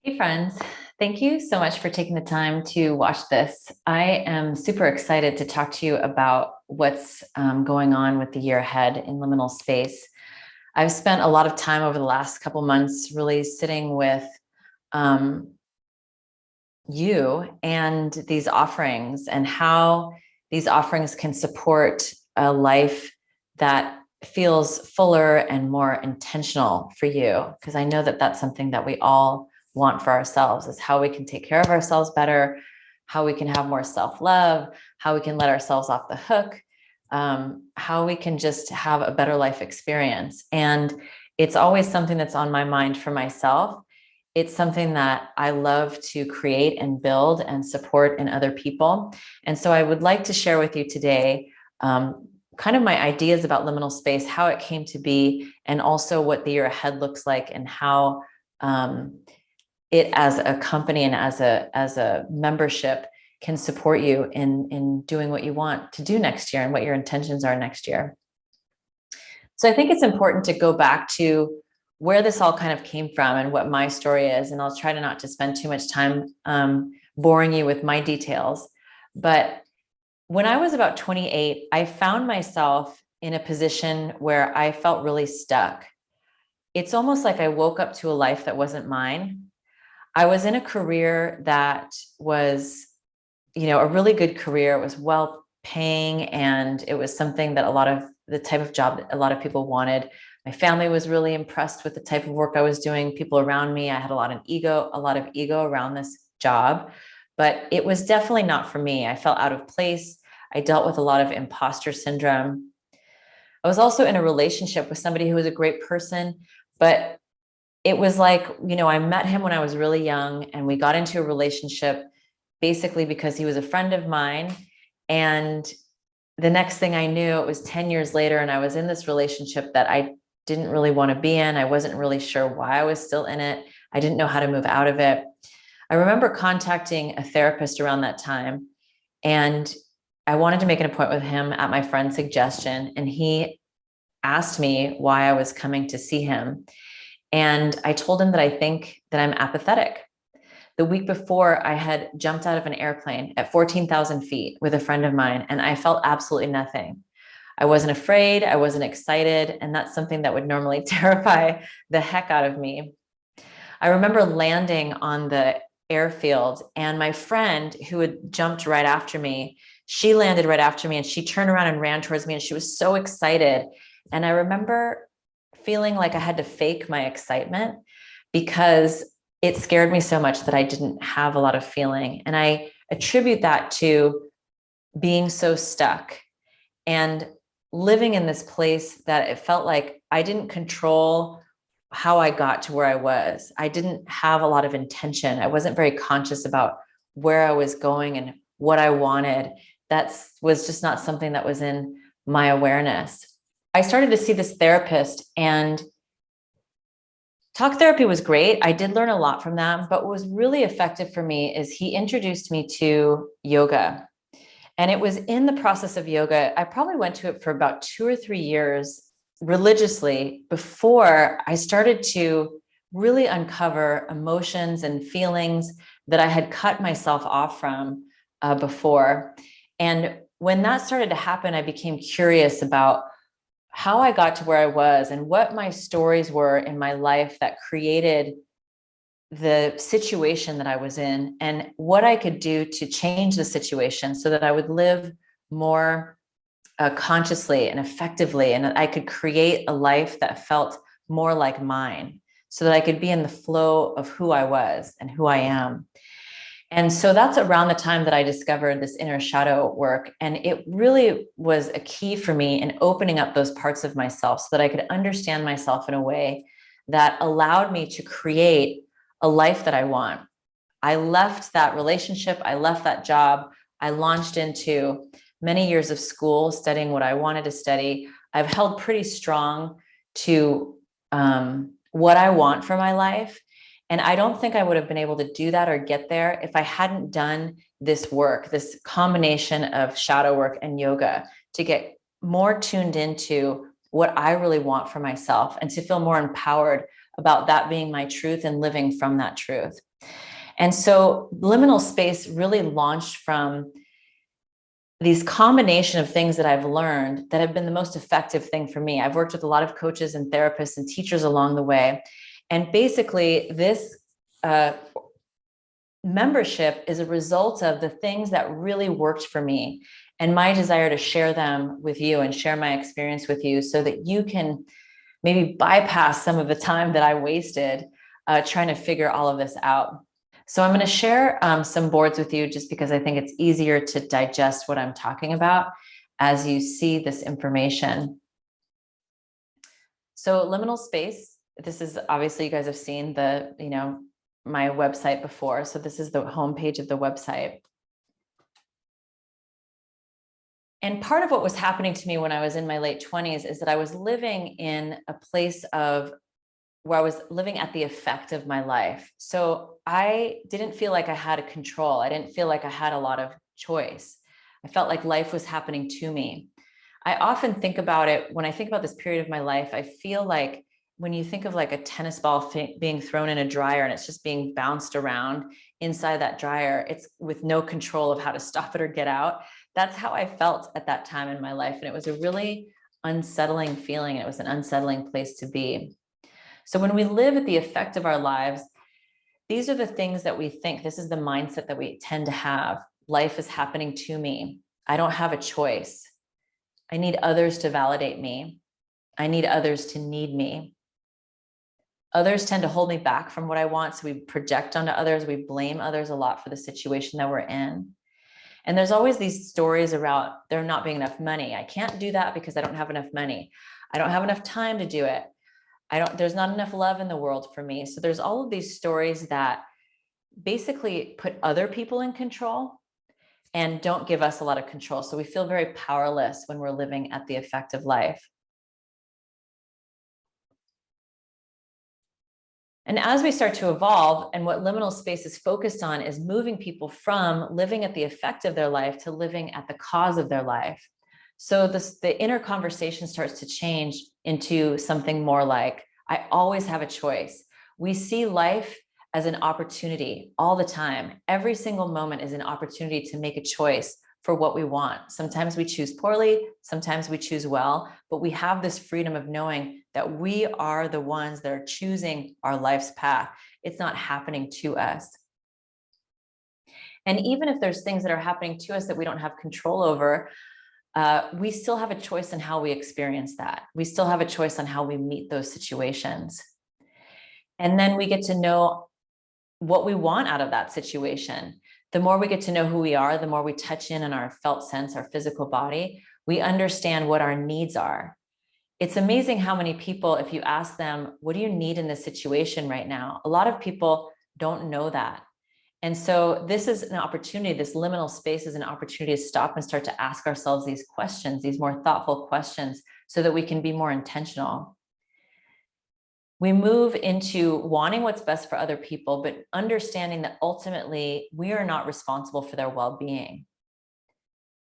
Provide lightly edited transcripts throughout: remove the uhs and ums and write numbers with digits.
Hey friends, thank you so much for taking the time to watch this. I am super excited to talk to you about what's going on with the year ahead in liminal space. I've spent a lot of time over the last couple months really sitting with um, you and these offerings and how these offerings can support a life that feels fuller and more intentional for you. Because I know that that's something that we all want for ourselves, is how we can take care of ourselves better, how we can have more self-love, how we can let ourselves off the hook, how we can just have a better life experience. And it's always something that's on my mind for myself. It's something that I love to create and build and support in other people. And so I would like to share with you today kind of my ideas about liminal space, how it came to be, and also what the year ahead looks like, and how it as a company and as a membership can support you in doing what you want to do next year and what your intentions are next year. So I think it's important to go back to where this all kind of came from and what my story is. And I'll try to not to spend too much time boring you with my details. But when I was about 28, I found myself in a position where I felt really stuck. It's almost like I woke up to a life that wasn't mine. I was in a career that was, a really good career. It was well paying, and it was something that the type of job that a lot of people wanted. My family was really impressed with the type of work I was doing. People around me, I had a lot of ego around this job, but it was definitely not for me. I felt out of place. I dealt with a lot of imposter syndrome. I was also in a relationship with somebody who was a great person, but it was like, I met him when I was really young, and we got into a relationship basically because he was a friend of mine. And the next thing I knew, it was 10 years later, and I was in this relationship that I didn't really want to be in. I wasn't really sure why I was still in it. I didn't know how to move out of it. I remember contacting a therapist around that time, and I wanted to make an appointment with him at my friend's suggestion. And he asked me why I was coming to see him. And I told him that I think that I'm apathetic. The week before, I had jumped out of an airplane at 14,000 feet with a friend of mine, and I felt absolutely nothing. I wasn't afraid. I wasn't excited. And that's something that would normally terrify the heck out of me. I remember landing on the airfield, and my friend who had jumped right after me, she landed right after me, and she turned around and ran towards me, and she was so excited. And I remember feeling like I had to fake my excitement because it scared me so much that I didn't have a lot of feeling. And I attribute that to being so stuck and living in this place that it felt like I didn't control how I got to where I was. I didn't have a lot of intention. I wasn't very conscious about where I was going and what I wanted. That was just not something that was in my awareness. I started to see this therapist, and talk therapy was great. I did learn a lot from them, but what was really effective for me is he introduced me to yoga. And it was in the process of yoga, I probably went to it for about 2 or 3 years religiously before I started to really uncover emotions and feelings that I had cut myself off from before. And when that started to happen, I became curious about how I got to where I was and what my stories were in my life that created the situation that I was in, and what I could do to change the situation so that I would live more consciously and effectively, and that I could create a life that felt more like mine, so that I could be in the flow of who I was and who I am. And so that's around the time that I discovered this inner shadow work. And it really was a key for me in opening up those parts of myself so that I could understand myself in a way that allowed me to create a life that I want. I left that relationship. I left that job. I launched into many years of school studying what I wanted to study. I've held pretty strong to what I want for my life. And I don't think I would have been able to do that or get there if I hadn't done this work, this combination of shadow work and yoga, to get more tuned into what I really want for myself and to feel more empowered about that being my truth and living from that truth. And so liminal space really launched from these combination of things that I've learned that have been the most effective thing for me. I've worked with a lot of coaches and therapists and teachers along the way. And basically this membership is a result of the things that really worked for me and my desire to share them with you and share my experience with you so that you can maybe bypass some of the time that I wasted trying to figure all of this out. So I'm going to share some boards with you just because I think it's easier to digest what I'm talking about as you see this information. So liminal space, this is obviously you guys have seen the, my website before. So this is the homepage of the website. And part of what was happening to me when I was in my late 20s is that I was living in a place of where I was living at the effect of my life. So I didn't feel like I had a control. I didn't feel like I had a lot of choice. I felt like life was happening to me. I often think about it when I think about this period of my life. I feel like when you think of like a tennis ball being thrown in a dryer and it's just being bounced around inside that dryer, it's with no control of how to stop it or get out. That's how I felt at that time in my life. And it was a really unsettling feeling. It was an unsettling place to be. So when we live at the effect of our lives, these are the things that we think. This is the mindset that we tend to have. Life is happening to me. I don't have a choice. I need others to validate me. I need others to need me. Others tend to hold me back from what I want. So we project onto others. We blame others a lot for the situation that we're in. And there's always these stories about there not being enough money. I can't do that because I don't have enough money. I don't have enough time to do it. There's not enough love in the world for me. So there's all of these stories that basically put other people in control and don't give us a lot of control. So we feel very powerless when we're living at the effect of life. And as we start to evolve, and what liminal space is focused on is moving people from living at the effect of their life to living at the cause of their life. So the inner conversation starts to change into something more like, I always have a choice. We see life as an opportunity all the time. Every single moment is an opportunity to make a choice for what we want. Sometimes we choose poorly, sometimes we choose well, but we have this freedom of knowing that we are the ones that are choosing our life's path. It's not happening to us. And even if there's things that are happening to us that we don't have control over, we still have a choice in how we experience that. We still have a choice on how we meet those situations. And then we get to know what we want out of that situation. The more we get to know who we are, the more we touch in on our felt sense, our physical body, we understand what our needs are. It's amazing how many people, if you ask them, what do you need in this situation right now? A lot of people don't know that. And so this is an opportunity, this liminal space is an opportunity to stop and start to ask ourselves these questions, these more thoughtful questions, so that we can be more intentional. We move into wanting what's best for other people, but understanding that ultimately we are not responsible for their well-being.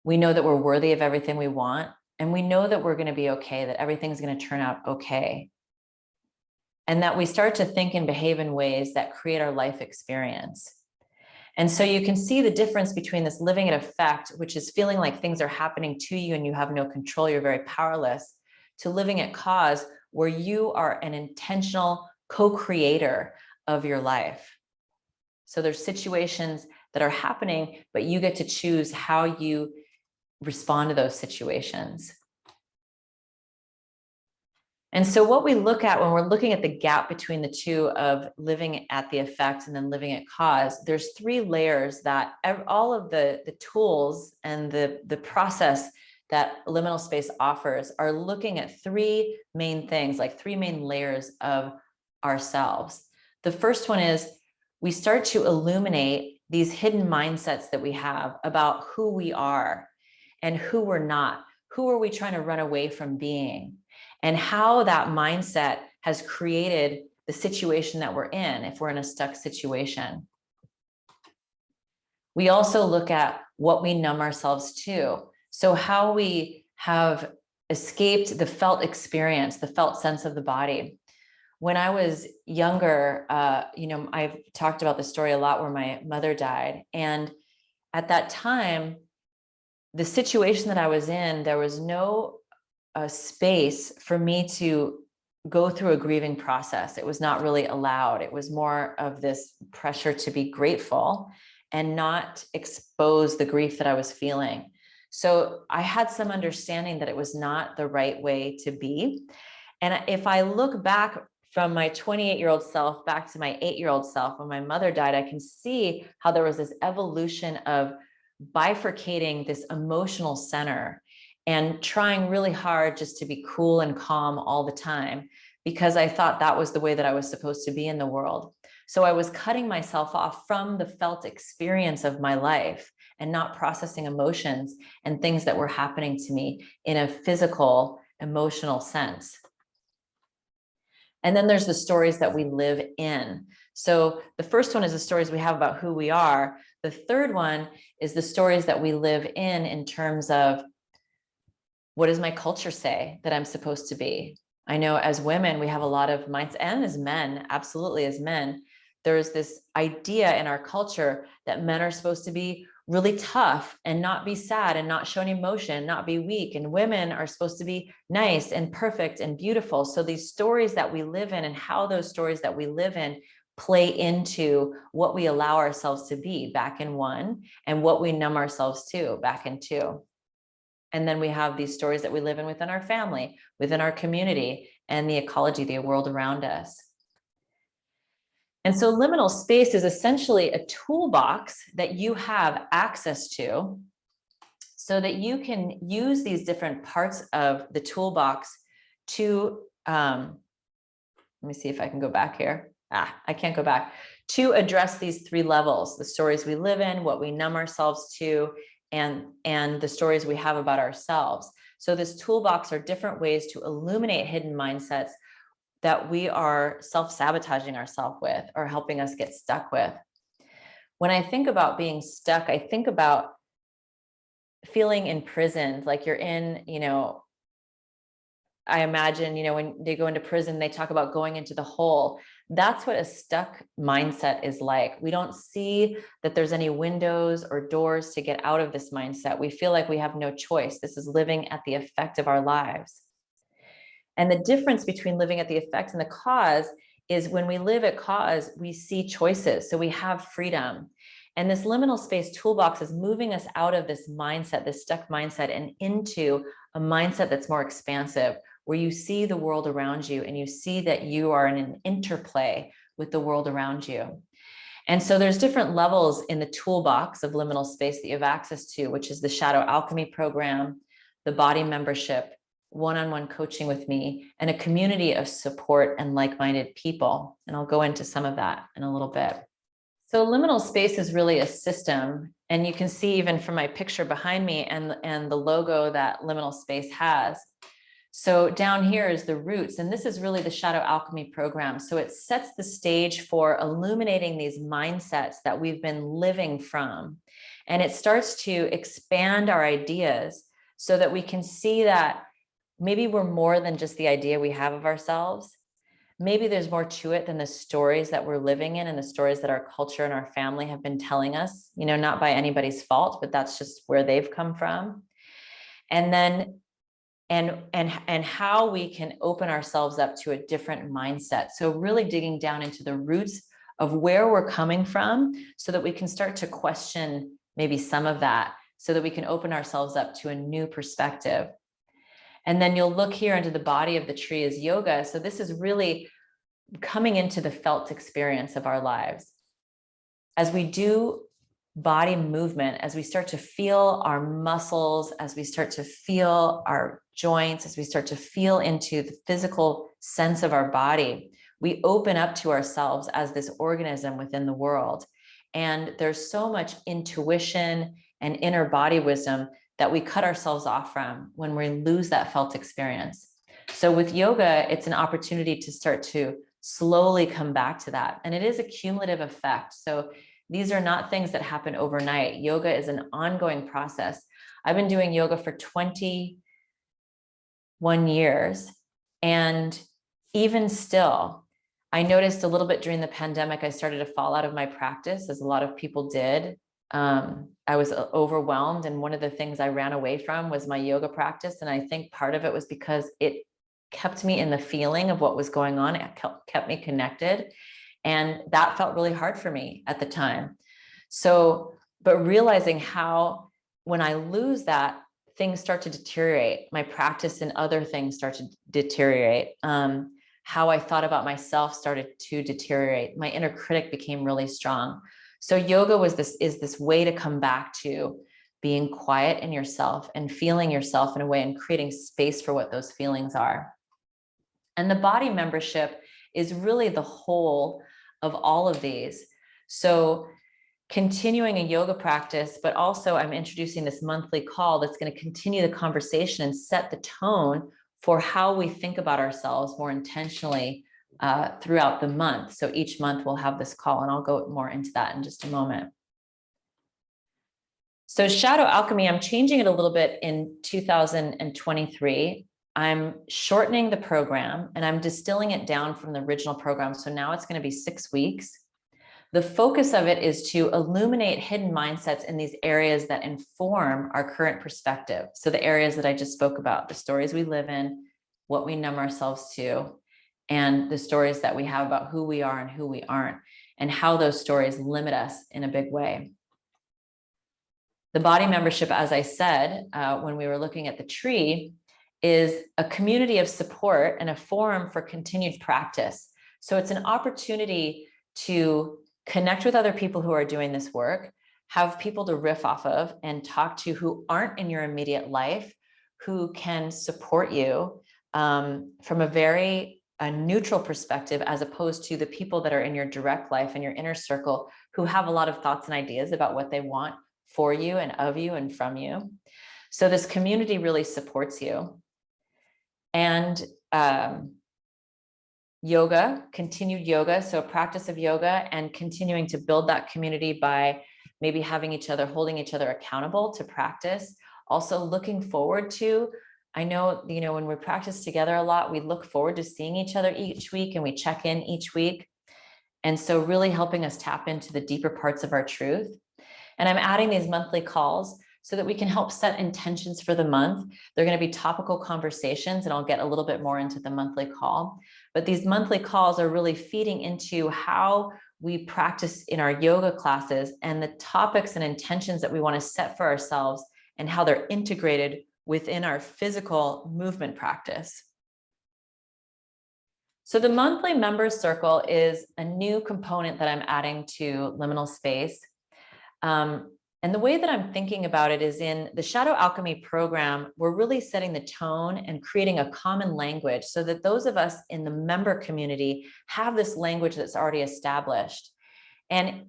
We know that we're worthy of everything we want, and we know that we're going to be okay, that everything's going to turn out okay. And that we start to think and behave in ways that create our life experience. And so you can see the difference between this living at effect, which is feeling like things are happening to you and you have no control, you're very powerless, to living at cause, where you are an intentional co-creator of your life. So there's situations that are happening, but you get to choose how you respond to those situations. And so what we look at when we're looking at the gap between the two of living at the effect and then living at cause, there's three layers that all of the tools and the process that liminal space offers are looking at three main things, like three main layers of ourselves. The first one is we start to illuminate these hidden mindsets that we have about who we are and who we're not. Who are we trying to run away from being? And how that mindset has created the situation that we're in, if we're in a stuck situation. We also look at what we numb ourselves to. So how we have escaped the felt experience, the felt sense of the body. when I was younger, I've talked about the story a lot where my mother died. And at that time, the situation that I was in, there was no space for me to go through a grieving process. It was not really allowed. It was more of this pressure to be grateful and not expose the grief that I was feeling. So I had some understanding that it was not the right way to be. And if I look back from my 28-year-old self back to my 8-year-old self, when my mother died, I can see how there was this evolution of bifurcating this emotional center and trying really hard just to be cool and calm all the time, because I thought that was the way that I was supposed to be in the world. So I was cutting myself off from the felt experience of my life and not processing emotions and things that were happening to me in a physical, emotional sense. And then there's the stories that we live in. So the first one is the stories we have about who we are. The third one is the stories that we live in terms of, what does my culture say that I'm supposed to be? I know as women, we have a lot of minds, and as men, absolutely as men, there's this idea in our culture that men are supposed to be really tough and not be sad and not show any emotion, not be weak. And women are supposed to be nice and perfect and beautiful. So these stories that we live in and how those stories that we live in play into what we allow ourselves to be back in one and what we numb ourselves to back in two. And then we have these stories that we live in within our family, within our community, and the ecology, the world around us. And so liminal space is essentially a toolbox that you have access to so that you can use these different parts of the toolbox to, let me see if I can go back here. I can't go back. To address these three levels: the stories we live in, what we numb ourselves to, and the stories we have about ourselves. So this toolbox are different ways to illuminate hidden mindsets that we are self-sabotaging ourselves with or helping us get stuck with. When I think about being stuck, I think about feeling imprisoned, like you're in, I imagine, when they go into prison, they talk about going into the hole. That's what a stuck mindset is like. We don't see that there's any windows or doors to get out of this mindset. We feel like we have no choice. This is living at the effect of our lives. And the difference between living at the effect and the cause is when we live at cause, we see choices. So we have freedom. And this liminal space toolbox is moving us out of this mindset, this stuck mindset, and into a mindset that's more expansive, where you see the world around you and you see that you are in an interplay with the world around you. And so there's different levels in the toolbox of liminal space that you have access to, which is the Shadow Alchemy program, the body membership, one-on-one coaching with me, and a community of support and like-minded people. And I'll go into some of that in a little bit. So liminal space is really a system. And you can see even from my picture behind me and the logo that liminal space has. So down here is the roots, and this is really the Shadow Alchemy program. So it sets the stage for illuminating these mindsets that we've been living from. And it starts to expand our ideas so that we can see that maybe we're more than just the idea we have of ourselves. Maybe there's more to it than the stories that we're living in and the stories that our culture and our family have been telling us, not by anybody's fault, but that's just where they've come from. And then, and how we can open ourselves up to a different mindset. So really digging down into the roots of where we're coming from so that we can start to question maybe some of that, so that we can open ourselves up to a new perspective. And then you'll look here into the body of the tree as yoga. So this is really coming into the felt experience of our lives. As we do body movement, as we start to feel our muscles, as we start to feel our joints, as we start to feel into the physical sense of our body, we open up to ourselves as this organism within the world. And there's so much intuition and inner body wisdom that we cut ourselves off from when we lose that felt experience. So with yoga, it's an opportunity to start to slowly come back to that. And it is a cumulative effect. So these are not things that happen overnight. Yoga is an ongoing process. I've been doing yoga for 21 years. And even still, I noticed a little bit during the pandemic, I started to fall out of my practice, as a lot of people did. I was overwhelmed. And one of the things I ran away from was my yoga practice. And I think part of it was because it kept me in the feeling of what was going on. It kept me connected. And that felt really hard for me at the time. So, but realizing how when I lose that, things start to deteriorate. My practice and other things start to deteriorate. How I thought about myself started to deteriorate. My inner critic became really strong. So yoga is this way to come back to being quiet in yourself and feeling yourself in a way and creating space for what those feelings are. And the body membership is really the whole of all of these. So continuing a yoga practice, but also I'm introducing this monthly call that's going to continue the conversation and set the tone for how we think about ourselves more intentionally throughout the month. So each month we'll have this call, and I'll go more into that in just a moment. So Shadow Alchemy, I'm changing it a little bit in 2023. I'm shortening the program and I'm distilling it down from the original program. So now it's going to be 6 weeks. The focus of it is to illuminate hidden mindsets in these areas that inform our current perspective. So the areas that I just spoke about, the stories we live in, what we numb ourselves to, and the stories that we have about who we are and who we aren't, and how those stories limit us in a big way. The body membership, as I said, when we were looking at the tree, is a community of support and a forum for continued practice. So it's an opportunity to connect with other people who are doing this work, have people to riff off of and talk to who aren't in your immediate life, who can support you from a very neutral perspective, as opposed to the people that are in your direct life and your inner circle who have a lot of thoughts and ideas about what they want for you and of you and from you. So this community really supports you. And yoga, continued yoga, so a practice of yoga and continuing to build that community by maybe having each other, holding each other accountable to practice. Also looking forward to, I know, when we practice together a lot, we look forward to seeing each other each week and we check in each week. And so really helping us tap into the deeper parts of our truth. And I'm adding these monthly calls so that we can help set intentions for the month. They're going to be topical conversations, and I'll get a little bit more into the monthly call. But these monthly calls are really feeding into how we practice in our yoga classes and the topics and intentions that we want to set for ourselves and how they're integrated within our physical movement practice. So the monthly members circle is a new component that I'm adding to Liminal Space. And the way that I'm thinking about it is in the Shadow Alchemy program, we're really setting the tone and creating a common language so that those of us in the member community have this language that's already established. And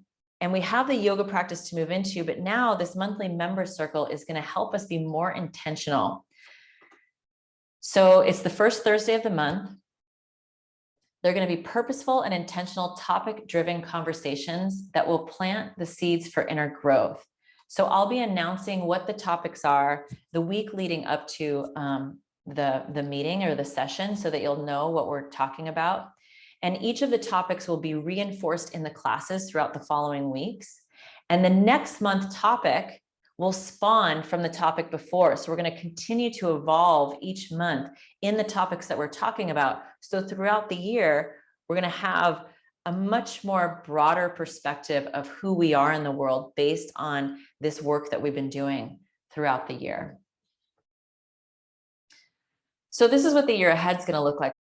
we have the yoga practice to move into, but now this monthly member circle is going to help us be more intentional. So it's the first Thursday of the month. They're going to be purposeful and intentional topic-driven conversations that will plant the seeds for inner growth. So I'll be announcing what the topics are the week leading up to the meeting or the session so that you'll know what we're talking about. And each of the topics will be reinforced in the classes throughout the following weeks. And the next month topic will spawn from the topic before. So we're going to continue to evolve each month in the topics that we're talking about. So throughout the year, we're going to have a much more broader perspective of who we are in the world based on this work that we've been doing throughout the year. So this is what the year ahead is going to look like.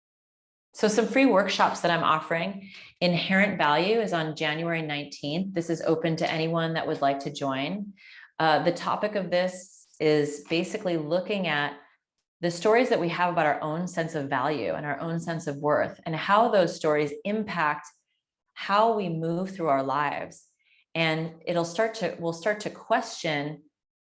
So some free workshops that I'm offering. Inherent Value is on January 19th. This is open to anyone that would like to join. The topic of this is basically looking at the stories that we have about our own sense of value and our own sense of worth and how those stories impact how we move through our lives. And we'll start to question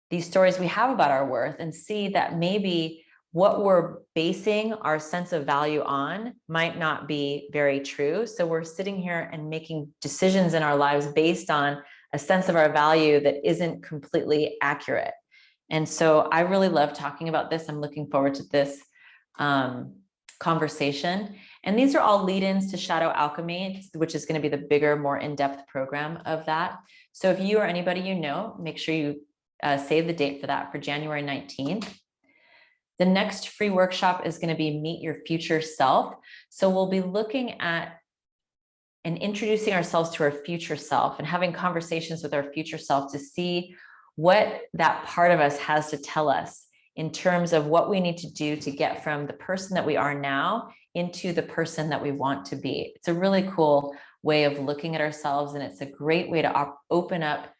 these stories we have about our worth and see that maybe what we're basing our sense of value on might not be very true. So we're sitting here and making decisions in our lives based on a sense of our value that isn't completely accurate. And so I really love talking about this. I'm looking forward to this conversation. And these are all lead-ins to Shadow Alchemy, which is going to be the bigger, more in-depth program of that. So if you or anybody you know, make sure you save the date for that for January 19th. The next free workshop is going to be Meet Your Future Self. So we'll be looking at and introducing ourselves to our future self and having conversations with our future self to see what that part of us has to tell us in terms of what we need to do to get from the person that we are now into the person that we want to be. It's a really cool way of looking at ourselves, and it's a great way to open up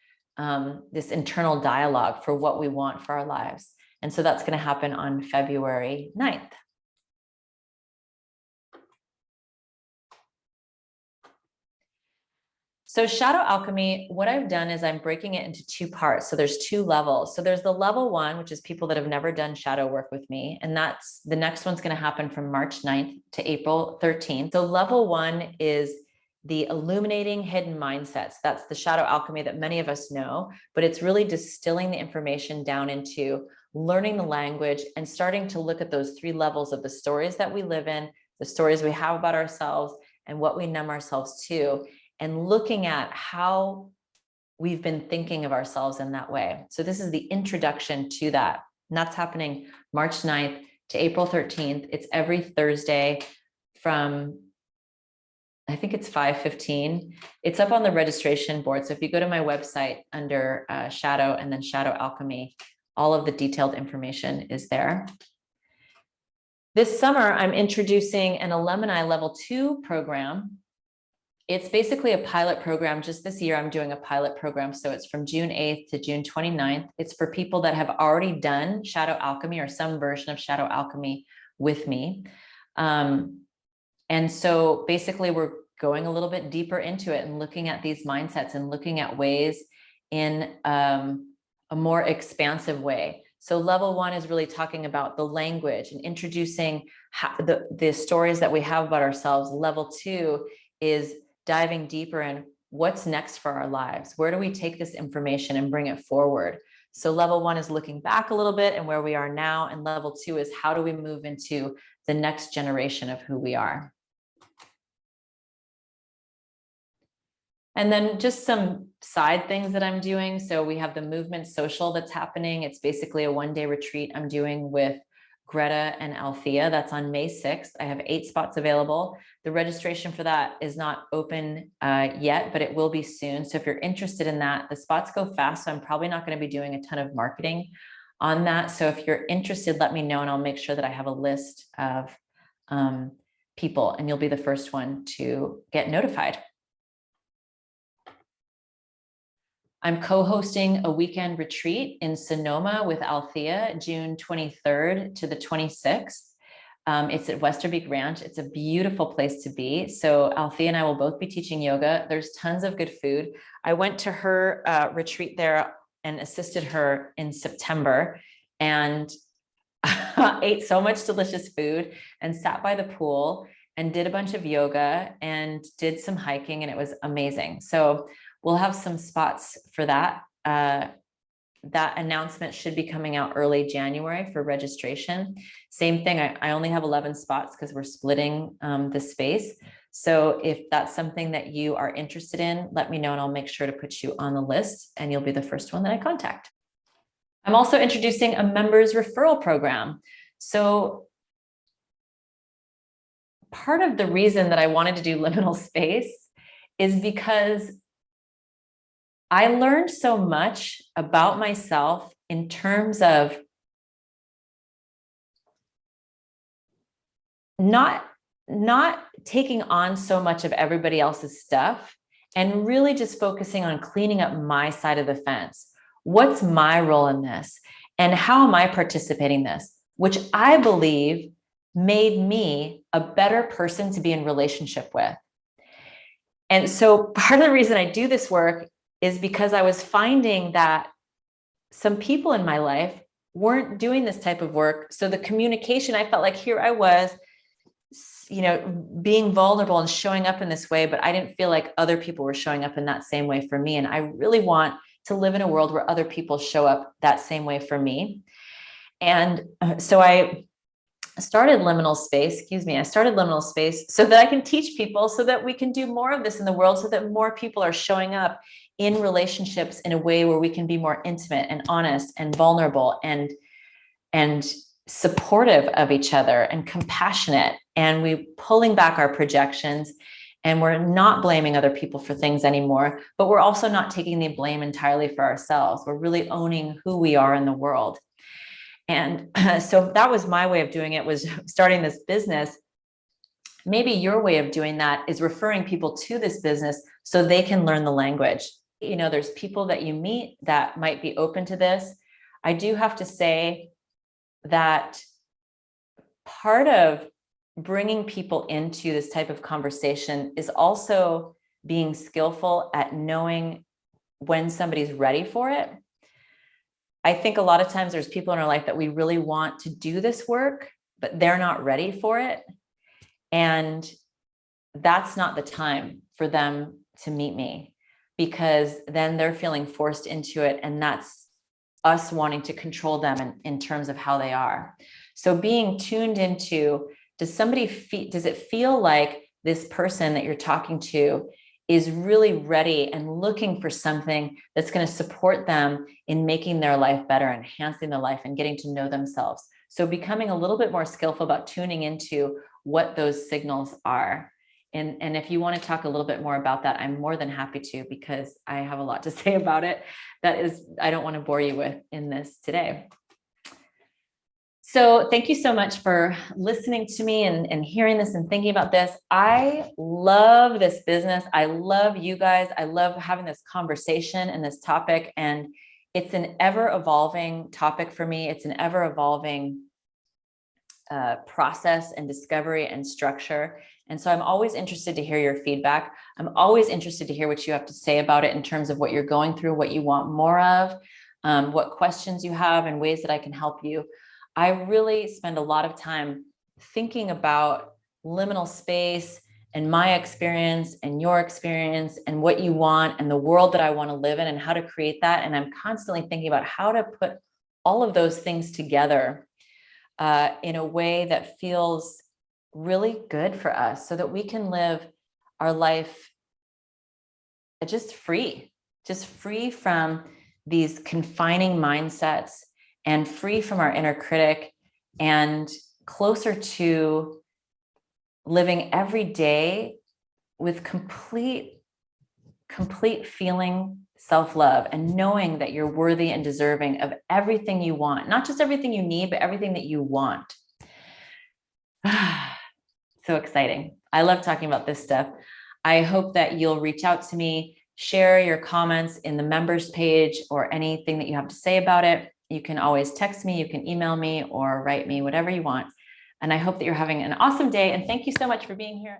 this internal dialogue for what we want for our lives. And so that's going to happen on February 9th. So Shadow Alchemy, what I've done is I'm breaking it into two parts. So there's two levels. So there's the level one, which is people that have never done shadow work with me. And that's the next one's going to happen from March 9th to April 13th. So level one is the illuminating hidden mindsets. That's the Shadow Alchemy that many of us know, but it's really distilling the information down into learning the language and starting to look at those three levels of the stories that we live in, the stories we have about ourselves, and what we numb ourselves to, and looking at how we've been thinking of ourselves in that way. So this is the introduction to that. And that's happening March 9th to April 13th. It's every Thursday from, I think it's 5:15. It's up on the registration board. So if you go to my website under Shadow and then Shadow Alchemy, all of the detailed information is there. This summer, I'm introducing an Alumni Level 2 program. It's basically a pilot program. Just this year, I'm doing a pilot program. So it's from June 8th to June 29th. It's for people that have already done Shadow Alchemy or some version of Shadow Alchemy with me. And so basically, we're going a little bit deeper into it and looking at these mindsets and looking at ways in a more expansive way. So level one is really talking about the language and introducing the stories that we have about ourselves. Level two is diving deeper in what's next for our lives. Where do we take this information and bring it forward? So level one is looking back a little bit and where we are now. And level two is how do we move into the next generation of who we are? And then just some side things that I'm doing. So we have the Movement Social that's happening. It's basically a one-day retreat I'm doing with Greta and Althea. That's on May 6th. I have 8 spots available. The registration for that is not open yet, but it will be soon. So if you're interested in that, the spots go fast. So I'm probably not going to be doing a ton of marketing on that. So if you're interested, let me know and I'll make sure that I have a list of people and you'll be the first one to get notified. I'm co-hosting a weekend retreat in Sonoma with Althea, June 23rd to the 26th. It's at Westerbeek Ranch. It's a beautiful place to be. So Althea and I will both be teaching yoga. There's tons of good food. I went to her retreat there and assisted her in September and ate so much delicious food and sat by the pool and did a bunch of yoga and did some hiking, and it was amazing. So we'll have some spots for that. That announcement should be coming out early January for registration. Same thing, I only have 11 spots because we're splitting the space. So if that's something that you are interested in, let me know and I'll make sure to put you on the list and you'll be the first one that I contact. I'm also introducing a members referral program. So part of the reason that I wanted to do Liminal Space is because I learned so much about myself in terms of not taking on so much of everybody else's stuff and really just focusing on cleaning up my side of the fence. What's my role in this? And how am I participating in this? Which I believe made me a better person to be in relationship with. And so part of the reason I do this work is because I was finding that some people in my life weren't doing this type of work. So the communication, I felt like here I was, being vulnerable and showing up in this way, but I didn't feel like other people were showing up in that same way for me. And I really want to live in a world where other people show up that same way for me. And so I started Liminal Space, I started Liminal Space so that I can teach people, so that we can do more of this in the world, so that more people are showing up in relationships in a way where we can be more intimate and honest and vulnerable and supportive of each other and compassionate. And we pulling back our projections, and we're not blaming other people for things anymore, but we're also not taking the blame entirely for ourselves. We're really owning who we are in the world. And so that was my way of doing it, was starting this business. Maybe your way of doing that is referring people to this business so they can learn the language. You know, there's people that you meet that might be open to this. I do have to say that part of bringing people into this type of conversation is also being skillful at knowing when somebody's ready for it. I think a lot of times there's people in our life that we really want to do this work, but they're not ready for it. And that's not the time for them to meet me, because then they're feeling forced into it. And that's us wanting to control them in terms of how they are. So being tuned into, does it feel like this person that you're talking to is really ready and looking for something that's going to support them in making their life better, enhancing their life, and getting to know themselves. So becoming a little bit more skillful about tuning into what those signals are. And if you want to talk a little bit more about that, I'm more than happy to, because I have a lot to say about it. I don't want to bore you with in this today. So thank you so much for listening to me and hearing this and thinking about this. I love this business. I love you guys. I love having this conversation and this topic. And it's an ever evolving topic for me. It's an ever evolving process and discovery and structure. And so I'm always interested to hear your feedback. I'm always interested to hear what you have to say about it in terms of what you're going through, what you want more of, what questions you have, and ways that I can help you. I really spend a lot of time thinking about liminal space and my experience and your experience and what you want and the world that I want to live in and how to create that. And I'm constantly thinking about how to put all of those things together in a way that feels really good for us, so that we can live our life just free from these confining mindsets, and free from our inner critic, and closer to living every day with complete feeling self-love, and knowing that you're worthy and deserving of everything you want, not just everything you need, but everything that you want. So exciting. I love talking about this stuff. I hope that you'll reach out to me, share your comments in the members page, or anything that you have to say about it. You can always text me, you can email me, or write me, whatever you want. And I hope that you're having an awesome day. And thank you so much for being here.